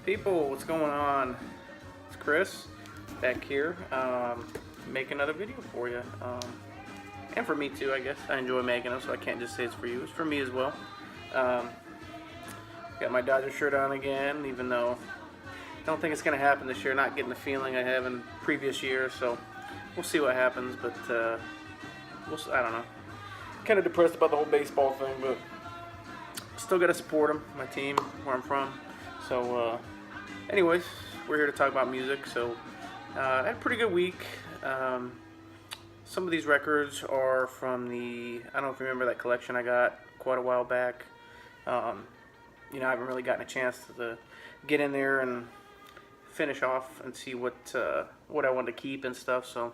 People, what's going on? It's Chris back here, making another video for you, and for me too. I guess I enjoy making them, so I can't just say it's for you. It's for me as well. Um, got my Dodger shirt on again, even though I don't think it's going to happen this year. Not getting the feeling I have in previous years, so we'll see what happens. But I don't know. Kind of depressed about the whole baseball thing, but still got to support them, my team, where I'm from. So, anyways, we're here to talk about music. So, I had a pretty good week. Some of these records are from I don't know if you remember that collection I got quite a while back. I haven't really gotten a chance to get in there and finish off and see what I wanted to keep and stuff. So,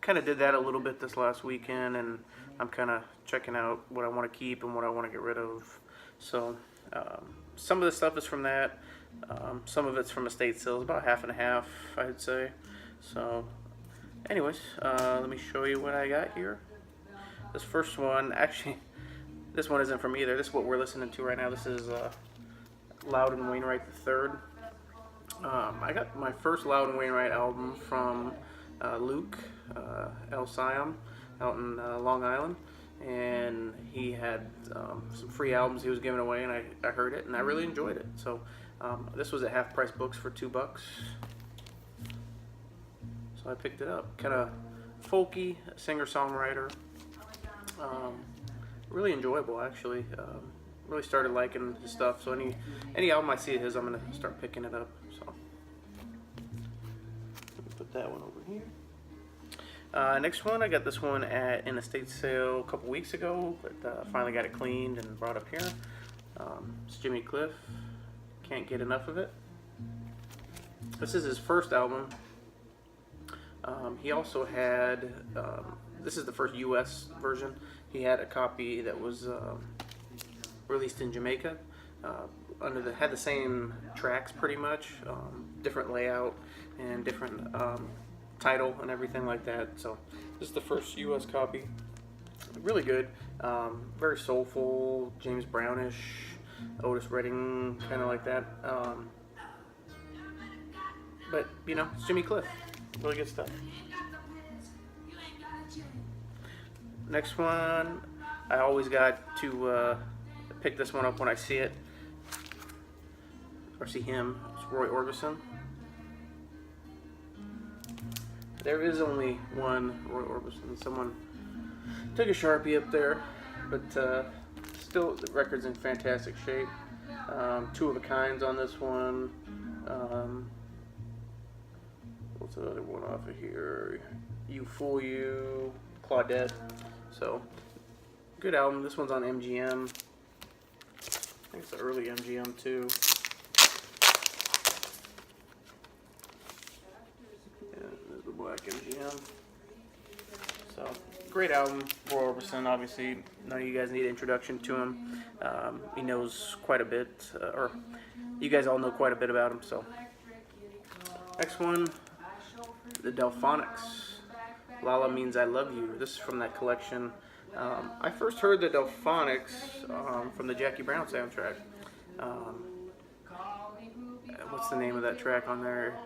kind of did that a little bit this last weekend, and I'm kind of checking out what I want to keep and what I want to get rid of. So, some of the stuff is from that. Some of it's from estate sales, about half and half, I'd say. So, anyways, let me show you what I got here. This first one, actually, this one isn't from either. This is what we're listening to right now. This is Loudon Wainwright III. I got my first Loudon Wainwright album from Luke El Siam out in Long Island, and he had some free albums he was giving away, and I heard it and I really enjoyed it. So this was at Half Price Books for $2, so I picked it up. Kind of folky, singer-songwriter, really enjoyable actually. Really started liking his stuff, so any album I see of his, I'm gonna start picking it up. So let me put that one over here. Next one, I got this one at an estate sale a couple weeks ago, but finally got it cleaned and brought up here. It's Jimmy Cliff. Can't get enough of it. This is his first album. He also had, this is the first U.S. version. He had a copy that was released in Jamaica. Had the same tracks pretty much, different layout and different title and everything like that. So this is the first U.S. copy. Really good, very soulful, James Brownish, Otis Redding, kind of like that. But it's Jimmy Cliff. Really good stuff. Next one, I always got to pick this one up when I see it or see him. It's Roy Orbison. There is only one Roy Orbison. Someone took a Sharpie up there, but still the record's in fantastic shape. Two of a kinds on this one. What's the other one off of here? You Fool You, Claudette. So, good album. This one's on MGM. I think it's the early MGM too. Yeah, there's the black MGM. So, great album. Roy Orbison, obviously, none of you guys need an introduction to him. He knows quite a bit, or you guys all know quite a bit about him. So, next one, the Delphonics. Lala Means I Love You. This is from that collection. I first heard the Delphonics from the Jackie Brown soundtrack. What's the name of that track on there?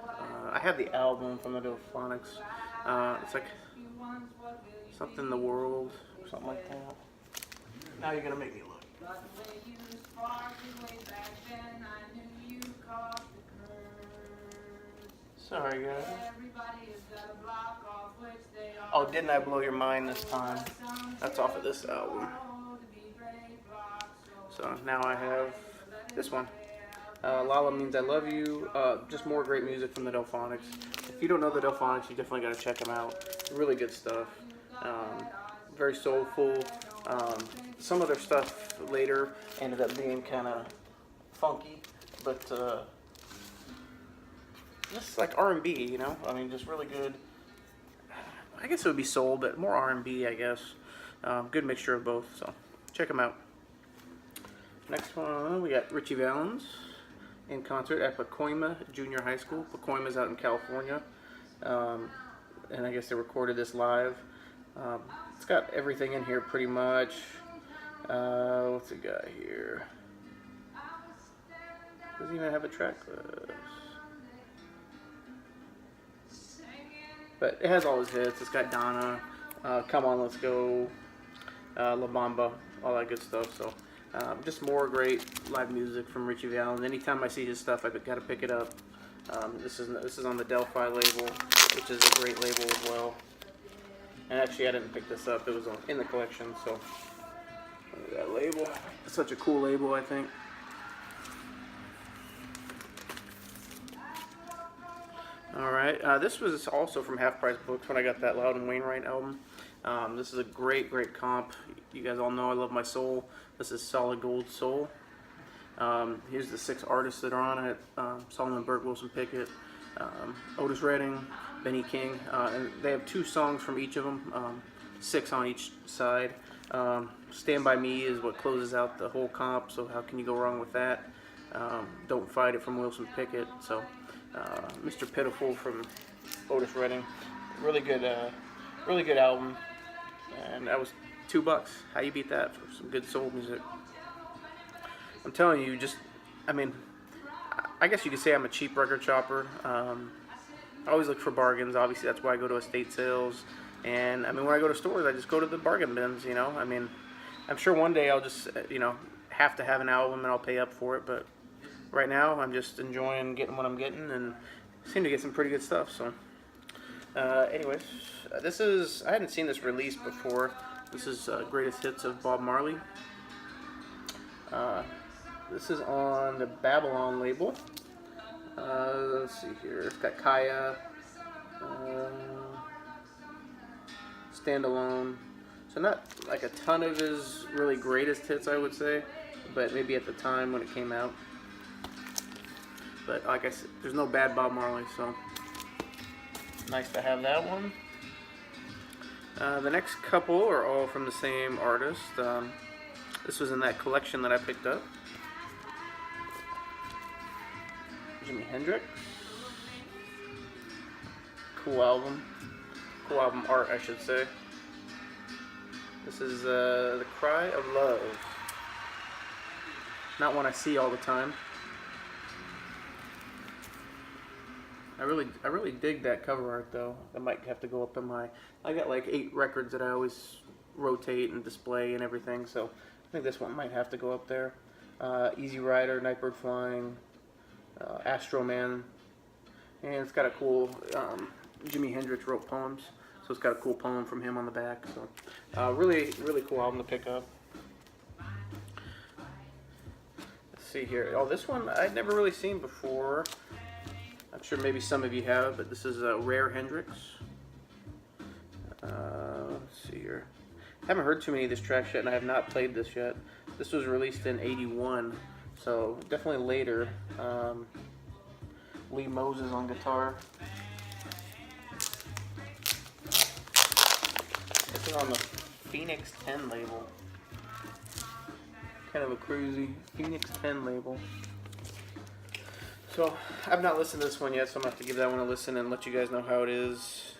I have the album from the Delphonics. It's like Something in the World, or something like that. Now you're gonna make me look. Sorry, guys. Oh, Didn't I Blow Your Mind This Time? That's off of this album. So now I have this one. Lala Means I Love You. Just more great music from the Delphonics. If you don't know the Delphonics, you definitely got to check them out. Really good stuff. Very soulful. Some of their stuff later ended up being kind of funky, but just like R&B, I mean, just really good. I guess it would be soul, but more R&B, I guess. Good mixture of both, so check them out. Next one, we got Richie Valens in concert at Pacoima Junior High School. Pacoima's out in California, and I guess they recorded this live. It's got everything in here pretty much. What's it got here? Doesn't even have a track list. But it has all his hits. It's got Donna, Come On Let's Go, La Bamba, all that good stuff. So just more great live music from Ritchie Valens. Anytime I see his stuff, I've got to pick it up. This is on the Delphi label, which is a great label as well. And actually, I didn't pick this up. It was in the collection. So look at that label. It's such a cool label, I think. Alright, this was also from Half Price Books when I got that Loudon Wainwright album. This is a great comp. You guys all know I love my soul. This is Solid Gold Soul. Here's the 6 artists that are on it. Solomon Burke, Wilson Pickett, Otis Redding, Benny King. And they have 2 songs from each of them, 6 on each side. Stand By Me is what closes out the whole comp, so how can you go wrong with that? Don't Fight It from Wilson Pickett. So Mr. Pitiful from Otis Redding. Really good album, and that was $2. How you beat that for some good soul music? I'm telling you, I guess you could say I'm a cheap record shopper. I always look for bargains. Obviously, that's why I go to estate sales, and when I go to stores, I just go to the bargain bins. I'm sure one day I'll just have to have an album and I'll pay up for it, but right now, I'm just enjoying getting what I'm getting, and seem to get some pretty good stuff. So, anyways, I hadn't seen this released before. This is Greatest Hits of Bob Marley. This is on the Babylon label. Let's see here. It's got Kaya, Standalone. So not like a ton of his really greatest hits, I would say, but maybe at the time when it came out. But like I said, there's no bad Bob Marley, so nice to have that one. The next couple are all from the same artist. This was in that collection that I picked up. Jimi Hendrix. Cool album. Cool album art, I should say. This is The Cry of Love. Not one I see all the time. I really dig that cover art though. I might have to go up in I got like 8 records that I always rotate and display and everything, so I think this one might have to go up there. Easy Rider, Nightbird Flying, Astro Man, and it's got a cool, Jimi Hendrix wrote poems, so it's got a cool poem from him on the back, so really cool album to pick up. Let's see here. Oh, this one I'd never really seen before. I'm sure maybe some of you have, but this is Rare Hendrix. Let's see here. I haven't heard too many of this tracks yet, and I have not played this yet. This was released in '81, so definitely later. Lee Moses on guitar. This is on the Phoenix 10 label. Kind of a cruisy Phoenix 10 label. So, I've not listened to this one yet, so I'm going to have to give that one a listen and let you guys know how it is.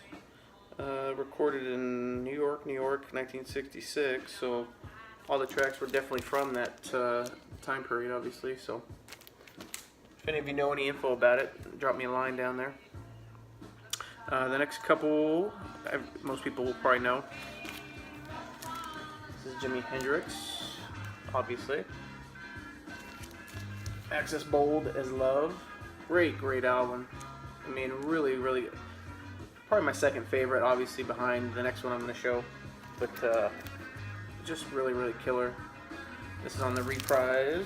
Recorded in New York, 1966, so all the tracks were definitely from that time period, obviously. So, if any of you know any info about it, drop me a line down there. The next couple, most people will probably know. This is Jimi Hendrix, obviously. Access Bold as Love. Great album. Really probably my second favorite, obviously behind the next one I'm going to show. But just really killer. This is on the Reprise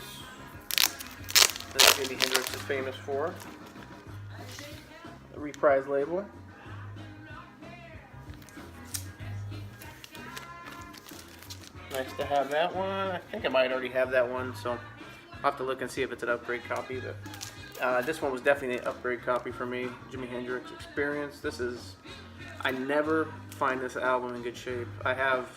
that Jimi Hendrix is famous for. The Reprise label. Nice to have that one. I think I might already have that one, so I'll have to look and see if it's an upgrade copy. But this one was definitely an upgrade copy for me. Jimi Hendrix Experience. I never find this album in good shape. I have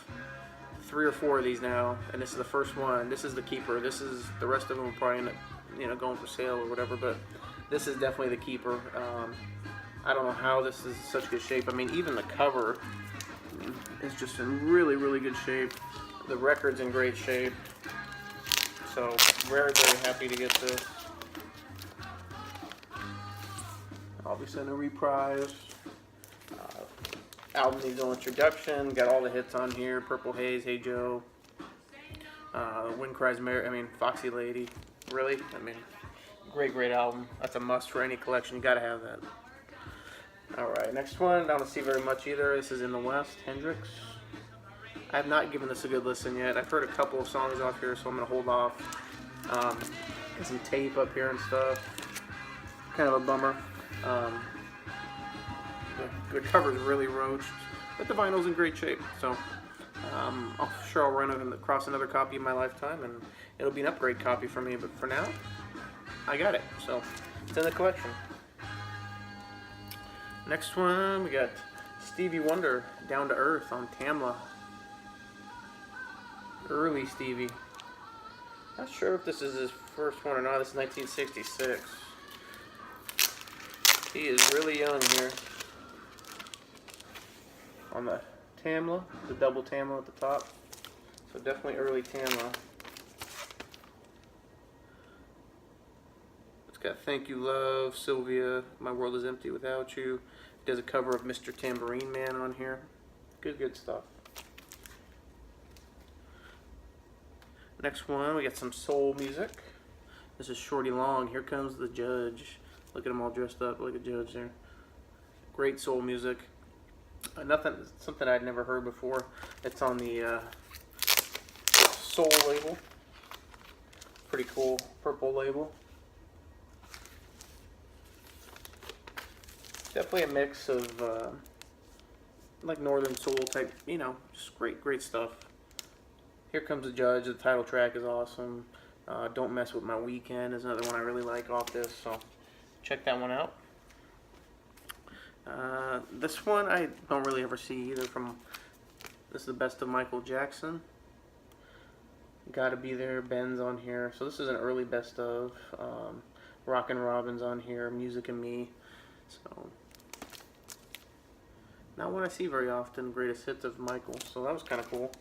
3 or 4 of these now, and this is the first one. This is the keeper. The rest of them will probably end up, going for sale or whatever. But this is definitely the keeper. I don't know how this is such good shape. Even the cover is just in really good shape. The record's in great shape. So very happy to get this. Obviously, no reprise. Album needs no introduction. Got all the hits on here. Purple Haze, Hey Joe. Wind Cries Mary. I mean, Foxy Lady. Really? I mean, great album. That's a must for any collection. You gotta have that. Alright, next one. I don't see very much either. This is In the West, Hendrix. I have not given this a good listen yet. I've heard a couple of songs off here, so I'm gonna hold off. Got some tape up here and stuff. Kind of a bummer. The cover's really roached, but the vinyl's in great shape. So I'm sure I'll run across another copy in my lifetime, and it'll be an upgrade copy for me. But for now, I got it. So it's in the collection. Next one, we got Stevie Wonder, Down to Earth on Tamla. Early Stevie. Not sure if this is his first one or not. This is 1966. He is really young here. On the Tamla, the double Tamla at the top. So definitely early Tamla. It's got Thank You Love, Sylvia, My World Is Empty Without You. It does a cover of Mr. Tambourine Man on here. Good stuff. Next one, we got some soul music. This is Shorty Long, Here Comes the Judge. Look at him all dressed up like a judge there. Great soul music. Something I'd never heard before. It's on the Soul label. Pretty cool purple label. Definitely a mix of like Northern Soul type, you know, just great stuff. Here Comes the Judge. The title track is awesome. Don't Mess With My Weekend is another one I really like off this, so check that one out. This one I don't really ever see either. This is the Best of Michael Jackson. Gotta Be There, Ben's on here. So this is an early best of. Rockin' Robin's on here, Music and Me. So not one I see very often. Greatest hits of Michael. So that was kind of cool.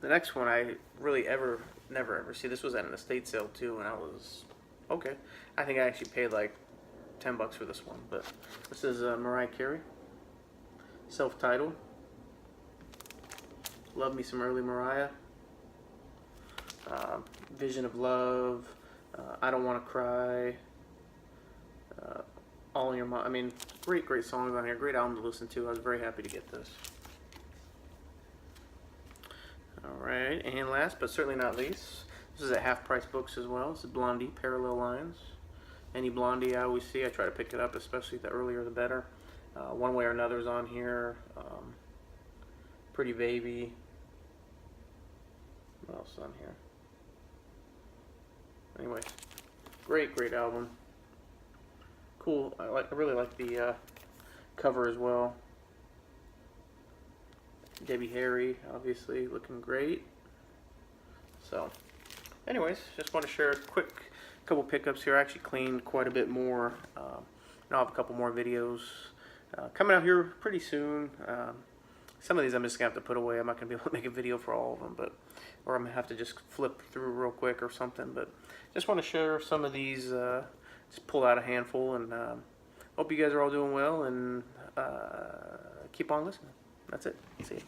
The next one I really never ever see. This was at an estate sale too, and I was okay. I think I actually paid like $10 for this one, but this is Mariah Carey, self-titled. Love me some early Mariah. Vision of Love, I Don't Want to Cry, All in Your Mind. I mean, great songs on here. Great album to listen to. I was very happy to get this. Alright, and last but certainly not least, this is at Half Price Books as well. This is Blondie, Parallel Lines. Any Blondie I always see, I try to pick it up, especially the earlier the better. One Way or Another is on here. Pretty Baby. What else is on here? Anyways, great album. Cool. I really like the cover as well. Debbie Harry, obviously, looking great. So, anyways, just want to share a quick couple pickups here. I actually cleaned quite a bit more. I'll have a couple more videos coming out here pretty soon. Some of these I'm just going to have to put away. I'm not going to be able to make a video for all of them, or I'm going to have to just flip through real quick or something. But just want to share some of these, just pull out a handful, and hope you guys are all doing well, and keep on listening. That's it. See you.